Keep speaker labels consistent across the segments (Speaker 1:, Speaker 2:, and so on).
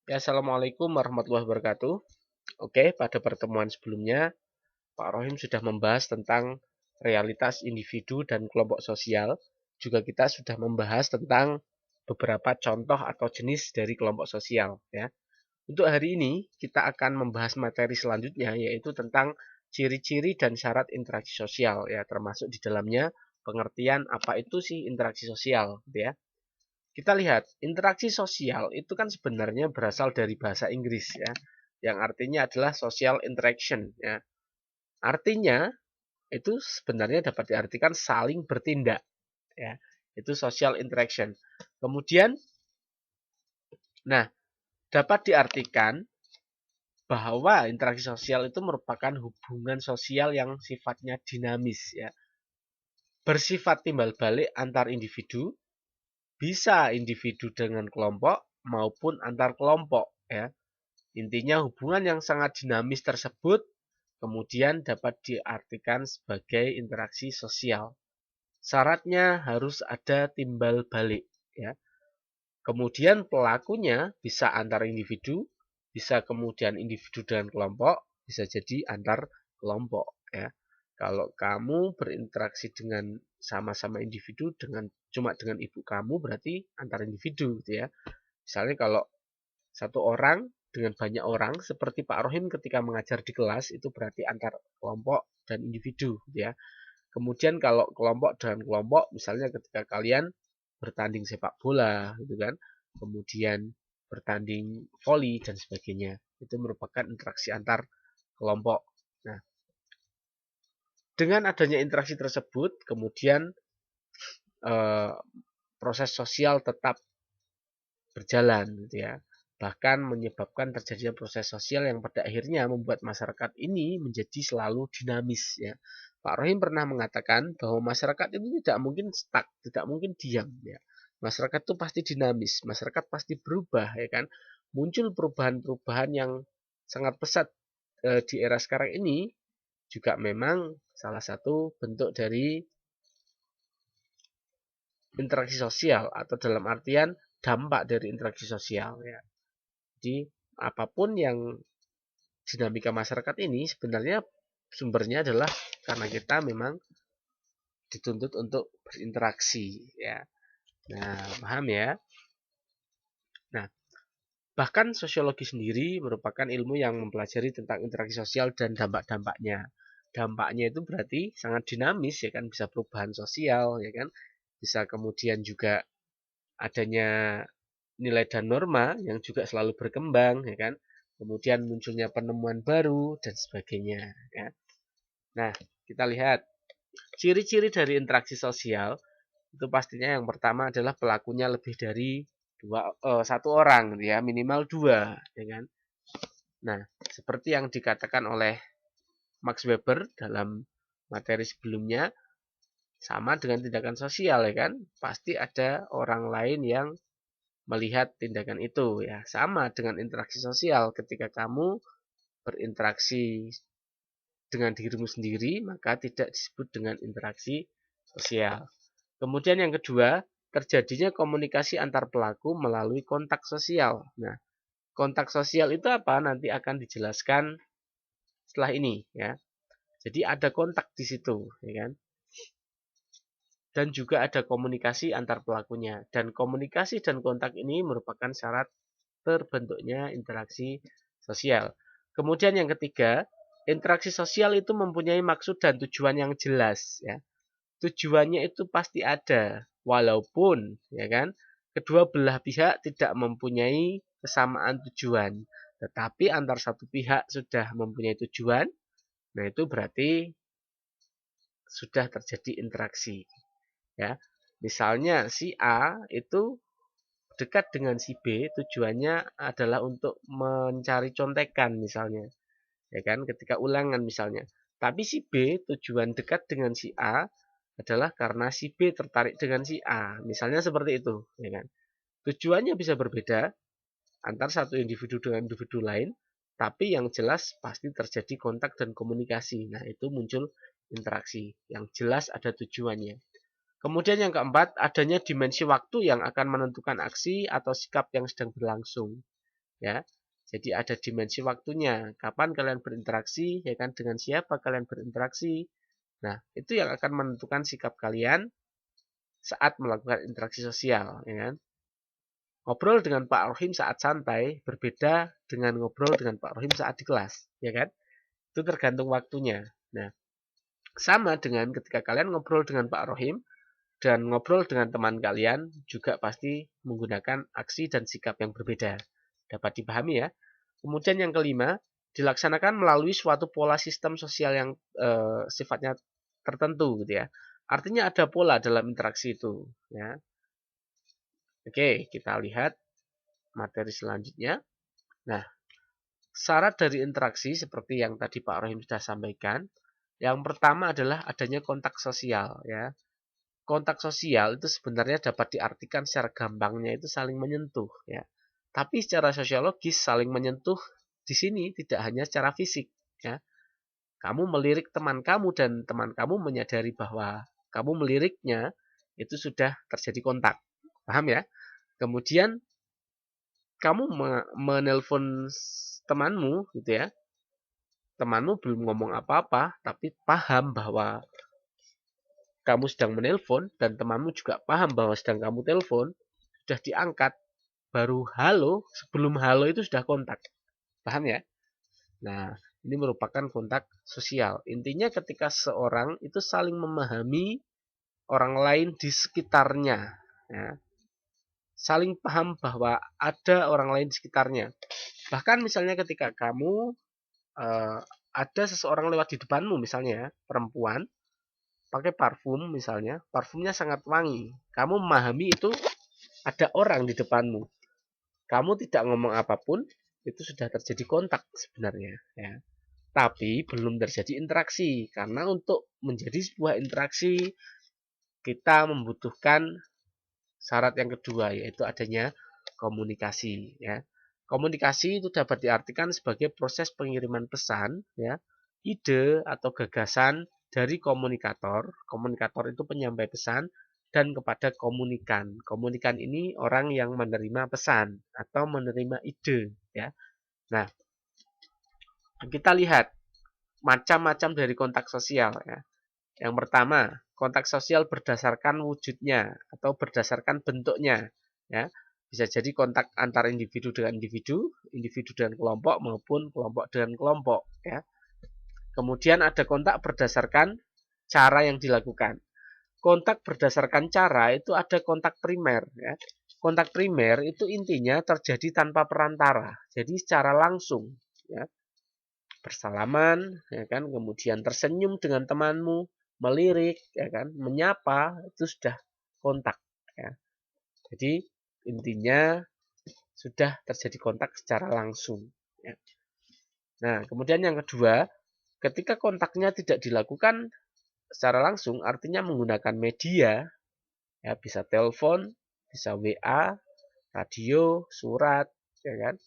Speaker 1: Ya, Assalamualaikum warahmatullahi wabarakatuh. Oke, pada pertemuan sebelumnya, Pak Rohim sudah membahas tentang realitas individu dan kelompok sosial. Juga kita sudah membahas tentang beberapa contoh atau jenis dari kelompok sosial. Ya. Untuk hari ini, kita akan membahas materi selanjutnya, yaitu tentang ciri-ciri dan syarat interaksi sosial. Ya, termasuk di dalamnya pengertian apa itu sih interaksi sosial. Gitu ya. Kita lihat, interaksi sosial itu kan sebenarnya berasal dari bahasa Inggris ya, yang artinya adalah social interaction ya. Artinya itu sebenarnya dapat diartikan saling bertindak ya. Itu social interaction. Kemudian nah, dapat diartikan bahwa interaksi sosial itu merupakan hubungan sosial yang sifatnya dinamis ya. Bersifat timbal balik antar individu, bisa individu dengan kelompok maupun antar kelompok ya. Intinya hubungan yang sangat dinamis tersebut kemudian dapat diartikan sebagai interaksi sosial. Syaratnya harus ada timbal balik ya. Kemudian pelakunya bisa antar individu, bisa kemudian individu dengan kelompok, bisa jadi antar kelompok ya. Kalau kamu berinteraksi dengan sama-sama individu cuma dengan ibu kamu berarti antar individu gitu ya. Misalnya kalau satu orang dengan banyak orang seperti Pak Rohim ketika mengajar di kelas itu berarti antar kelompok dan individu gitu ya. Kemudian kalau kelompok dengan kelompok misalnya ketika kalian bertanding sepak bola gitu kan, kemudian bertanding voli dan sebagainya. Itu merupakan interaksi antar kelompok. Nah, dengan adanya interaksi tersebut kemudian eh, proses sosial tetap berjalan gitu ya. Bahkan menyebabkan terjadinya proses sosial yang pada akhirnya membuat masyarakat ini menjadi selalu dinamis ya. Pak Rohim pernah mengatakan bahwa masyarakat itu tidak mungkin stuck, tidak mungkin diam ya. Masyarakat itu pasti dinamis, masyarakat pasti berubah ya kan. Muncul perubahan-perubahan yang sangat pesat di era sekarang ini juga memang salah satu bentuk dari interaksi sosial atau dalam artian dampak dari interaksi sosial ya. Jadi apapun yang dinamika masyarakat ini sebenarnya sumbernya adalah karena kita memang dituntut untuk berinteraksi ya. Nah, paham ya? Nah, bahkan sosiologi sendiri merupakan ilmu yang mempelajari tentang interaksi sosial dan dampak-dampaknya. Dampaknya itu berarti sangat dinamis ya kan, bisa perubahan sosial ya kan, bisa kemudian juga adanya nilai dan norma yang juga selalu berkembang ya kan, kemudian munculnya penemuan baru dan sebagainya ya. Nah, kita lihat ciri-ciri dari interaksi sosial itu pastinya yang pertama adalah pelakunya lebih dari satu orang ya, minimal dua ya kan. Nah, seperti yang dikatakan oleh Max Weber dalam materi sebelumnya, sama dengan tindakan sosial ya kan, pasti ada orang lain yang melihat tindakan itu ya. Sama dengan interaksi sosial, ketika kamu berinteraksi dengan dirimu sendiri maka tidak disebut dengan interaksi sosial. Kemudian yang kedua, terjadinya komunikasi antar pelaku melalui kontak sosial. Nah, kontak sosial itu apa? Nanti akan dijelaskan setelah ini ya. Jadi ada kontak di situ ya kan. Dan juga ada komunikasi antar pelakunya. Dan komunikasi dan kontak ini merupakan syarat terbentuknya interaksi sosial. Kemudian yang ketiga, interaksi sosial itu mempunyai maksud dan tujuan yang jelas ya. Tujuannya itu pasti ada, walaupun ya kan kedua belah pihak tidak mempunyai kesamaan tujuan. Tetapi antar satu pihak sudah mempunyai tujuan, nah itu berarti sudah terjadi interaksi ya. Misalnya si A itu dekat dengan si B tujuannya adalah untuk mencari contekan misalnya ya kan, ketika ulangan misalnya. Tapi si B tujuan dekat dengan si A adalah karena si B tertarik dengan si A, misalnya seperti itu ya kan. Tujuannya bisa berbeda antar satu individu dengan individu lain, tapi yang jelas pasti terjadi kontak dan komunikasi. Nah, itu muncul interaksi yang jelas ada tujuannya. Kemudian yang keempat, adanya dimensi waktu yang akan menentukan aksi atau sikap yang sedang berlangsung. ya. Jadi ada dimensi waktunya, kapan kalian berinteraksi, ya kan, dengan siapa kalian berinteraksi. Nah, itu yang akan menentukan sikap kalian saat melakukan interaksi sosial, ya kan. Ngobrol dengan Pak Rohim saat santai berbeda dengan ngobrol dengan Pak Rohim saat di kelas, ya kan? Itu tergantung waktunya. Nah, sama dengan ketika kalian ngobrol dengan Pak Rohim dan ngobrol dengan teman kalian juga pasti menggunakan aksi dan sikap yang berbeda. Dapat dipahami ya. Kemudian yang kelima, dilaksanakan melalui suatu pola sistem sosial yang sifatnya tertentu gitu ya. Artinya ada pola dalam interaksi itu, ya. Oke, kita lihat materi selanjutnya. Nah, syarat dari interaksi seperti yang tadi Pak Rohim sudah sampaikan, yang pertama adalah adanya kontak sosial, ya. Kontak sosial itu sebenarnya dapat diartikan secara gampangnya itu saling menyentuh, ya. Tapi secara sosiologis saling menyentuh di sini tidak hanya secara fisik, ya. Kamu melirik teman kamu dan teman kamu menyadari bahwa kamu meliriknya, itu sudah terjadi kontak. Paham ya? Kemudian kamu menelpon temanmu gitu ya. Temanmu belum ngomong apa-apa tapi paham bahwa kamu sedang menelpon dan temanmu juga paham bahwa sedang kamu telepon, sudah diangkat, baru halo, sebelum halo itu sudah kontak. Paham ya? Nah, ini merupakan kontak sosial. Intinya ketika seorang itu saling memahami orang lain di sekitarnya, ya. Saling paham bahwa ada orang lain di sekitarnya. Bahkan misalnya ketika kamu ada seseorang lewat di depanmu, misalnya perempuan pakai parfum, misalnya parfumnya sangat wangi, kamu memahami itu ada orang di depanmu, kamu tidak ngomong apapun, itu sudah terjadi kontak sebenarnya, ya. Tapi belum terjadi interaksi, karena untuk menjadi sebuah interaksi kita membutuhkan syarat yang kedua, yaitu adanya komunikasi, ya. Komunikasi itu dapat diartikan sebagai proses pengiriman pesan, ya, ide atau gagasan dari komunikator. Komunikator itu penyampai pesan dan kepada komunikan. Komunikan ini orang yang menerima pesan atau menerima ide, ya. Nah, kita lihat macam-macam dari kontak sosial, ya. Yang pertama, kontak sosial berdasarkan wujudnya atau berdasarkan bentuknya, ya. Bisa jadi kontak antar individu dengan individu, individu dengan kelompok maupun kelompok dengan kelompok, ya. Kemudian ada kontak berdasarkan cara yang dilakukan. Kontak berdasarkan cara itu ada kontak primer, ya. Kontak primer itu intinya terjadi tanpa perantara, jadi secara langsung, ya. Bersalaman, ya kan, kemudian tersenyum dengan temanmu, melirik, ya kan, menyapa, itu sudah kontak, ya. Jadi intinya sudah terjadi kontak secara langsung, ya. Nah, kemudian yang kedua, ketika kontaknya tidak dilakukan secara langsung, artinya menggunakan media, ya, bisa telepon, bisa WA, radio, surat, ya kan,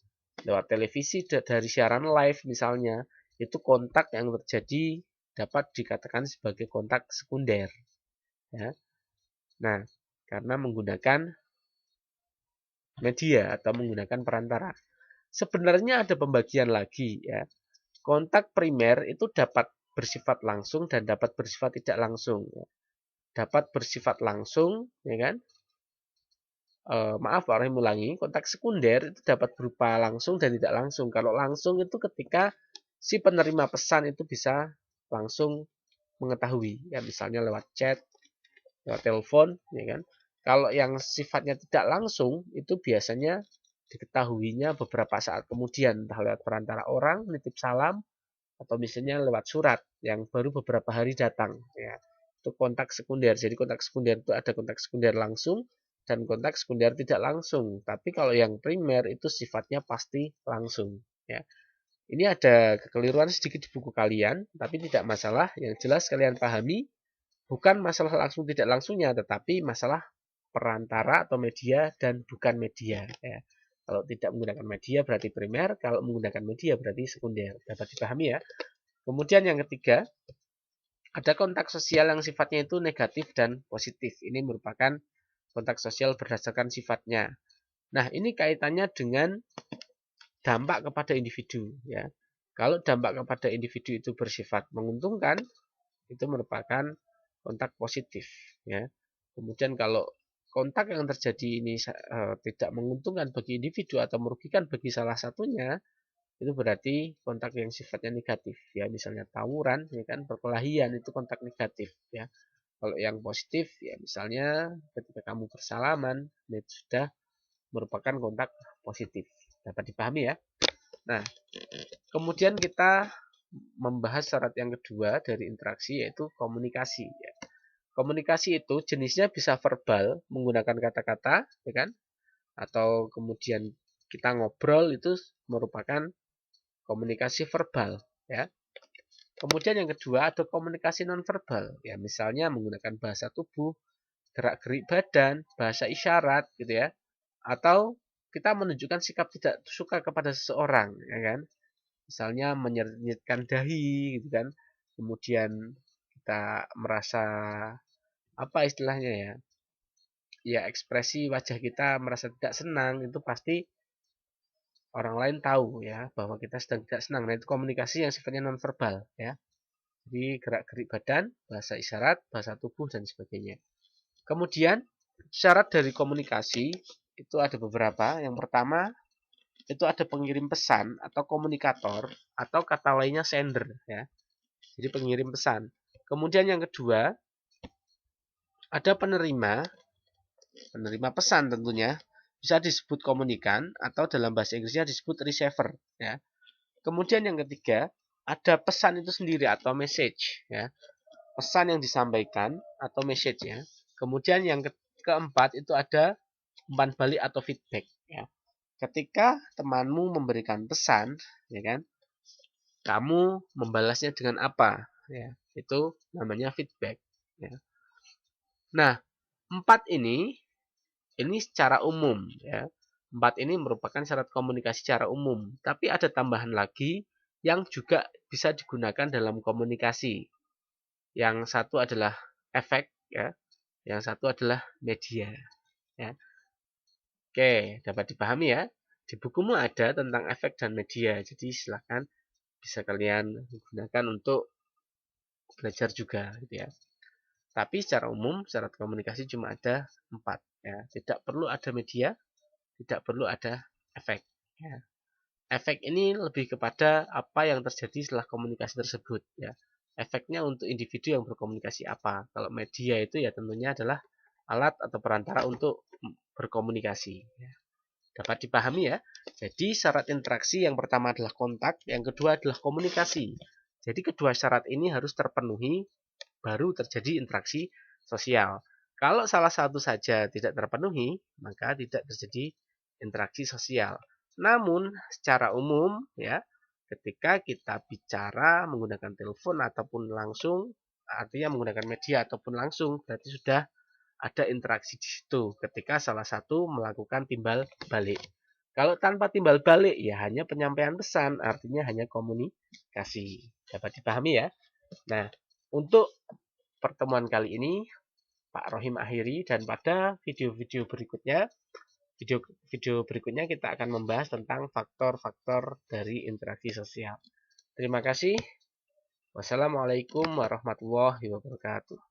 Speaker 1: lewat televisi dari siaran live misalnya, itu kontak yang terjadi dapat dikatakan sebagai kontak sekunder, ya. Nah, karena menggunakan media atau menggunakan perantara. Sebenarnya ada pembagian lagi, ya. Kontak primer itu dapat bersifat langsung dan dapat bersifat tidak langsung, ya. Dapat bersifat langsung, ya kan? Maaf Pak Rahim ulangi, kontak sekunder itu dapat berupa langsung dan tidak langsung. Kalau langsung itu ketika si penerima pesan itu bisa langsung mengetahui, ya, misalnya lewat chat, lewat telepon, ya kan. Kalau yang sifatnya tidak langsung itu biasanya diketahuinya beberapa saat kemudian, entah lewat perantara orang, nitip salam, atau misalnya lewat surat yang baru beberapa hari datang, ya. Itu kontak sekunder. Jadi kontak sekunder itu ada kontak sekunder langsung dan kontak sekunder tidak langsung. Tapi kalau yang primer itu sifatnya pasti langsung, ya. Ini ada kekeliruan sedikit di buku kalian, tapi tidak masalah. Yang jelas kalian pahami, bukan masalah langsung tidak langsungnya, tetapi masalah perantara atau media dan bukan media, ya. Kalau tidak menggunakan media berarti primer, kalau menggunakan media berarti sekunder. Dapat dipahami ya. Kemudian yang ketiga, ada kontak sosial yang sifatnya itu negatif dan positif. Ini merupakan kontak sosial berdasarkan sifatnya. Nah, ini kaitannya dengan dampak kepada individu ya. Kalau dampak kepada individu itu bersifat menguntungkan, itu merupakan kontak positif ya. Kemudian kalau kontak yang terjadi ini tidak menguntungkan bagi individu atau merugikan bagi salah satunya, itu berarti kontak yang sifatnya negatif ya. Misalnya tawuran ya kan, perkelahian itu kontak negatif ya. Kalau yang positif ya misalnya ketika kamu bersalaman, itu sudah merupakan kontak positif. Dapat dipahami ya. Nah, kemudian kita membahas syarat yang kedua dari interaksi, yaitu komunikasi ya. Komunikasi itu jenisnya bisa verbal menggunakan kata-kata ya kan, atau kemudian kita ngobrol, itu merupakan komunikasi verbal ya. Kemudian yang kedua ada komunikasi nonverbal ya, misalnya menggunakan bahasa tubuh, gerak-gerik badan, bahasa isyarat gitu ya, atau kita menunjukkan sikap tidak suka kepada seseorang ya kan, misalnya menyeringetkan dahi gitu kan, kemudian kita merasa apa istilahnya ya, ya ekspresi wajah kita merasa tidak senang, itu pasti orang lain tahu ya bahwa kita sedang tidak senang. Nah, itu komunikasi yang sifatnya nonverbal ya, jadi gerak-gerik badan, bahasa isyarat, bahasa tubuh dan sebagainya. Kemudian syarat dari komunikasi itu ada beberapa. Yang pertama itu ada pengirim pesan atau komunikator, atau kata lainnya sender ya. Jadi pengirim pesan. Kemudian yang kedua ada penerima pesan tentunya, bisa disebut komunikan atau dalam bahasa Inggrisnya disebut receiver ya. Kemudian yang ketiga ada pesan itu sendiri atau message ya. Pesan yang disampaikan atau message ya. Kemudian yang keempat itu ada umpan balik atau feedback ya. Ketika temanmu memberikan pesan ya kan, kamu membalasnya dengan apa ya, itu namanya feedback ya. Nah, empat ini secara umum ya. Empat ini merupakan syarat komunikasi secara umum, tapi ada tambahan lagi yang juga bisa digunakan dalam komunikasi. Yang satu adalah efek ya, yang satu adalah media ya. Oke, dapat dipahami ya. Di bukumu ada tentang efek dan media, jadi silahkan bisa kalian gunakan untuk belajar juga gitu ya. Tapi secara umum syarat komunikasi cuma ada 4 ya. Tidak perlu ada media, tidak perlu ada efek ya. Efek ini lebih kepada apa yang terjadi setelah komunikasi tersebut ya. Efeknya untuk individu yang berkomunikasi apa. Kalau media itu ya tentunya adalah alat atau perantara untuk berkomunikasi ya. Dapat dipahami ya. Jadi syarat interaksi yang pertama adalah kontak, yang kedua adalah komunikasi. Jadi kedua syarat ini harus terpenuhi baru terjadi interaksi sosial. Kalau salah satu saja tidak terpenuhi, maka tidak terjadi interaksi sosial. Namun secara umum ya, ketika kita bicara menggunakan telepon ataupun langsung, artinya menggunakan media ataupun langsung, berarti sudah ada interaksi di situ ketika salah satu melakukan timbal balik. Kalau tanpa timbal balik ya hanya penyampaian pesan, artinya hanya komunikasi. Dapat dipahami ya. Nah, untuk pertemuan kali ini Pak Rohim akhiri, dan pada video-video berikutnya video berikutnya kita akan membahas tentang faktor-faktor dari interaksi sosial. Terima kasih. Wassalamualaikum warahmatullahi wabarakatuh.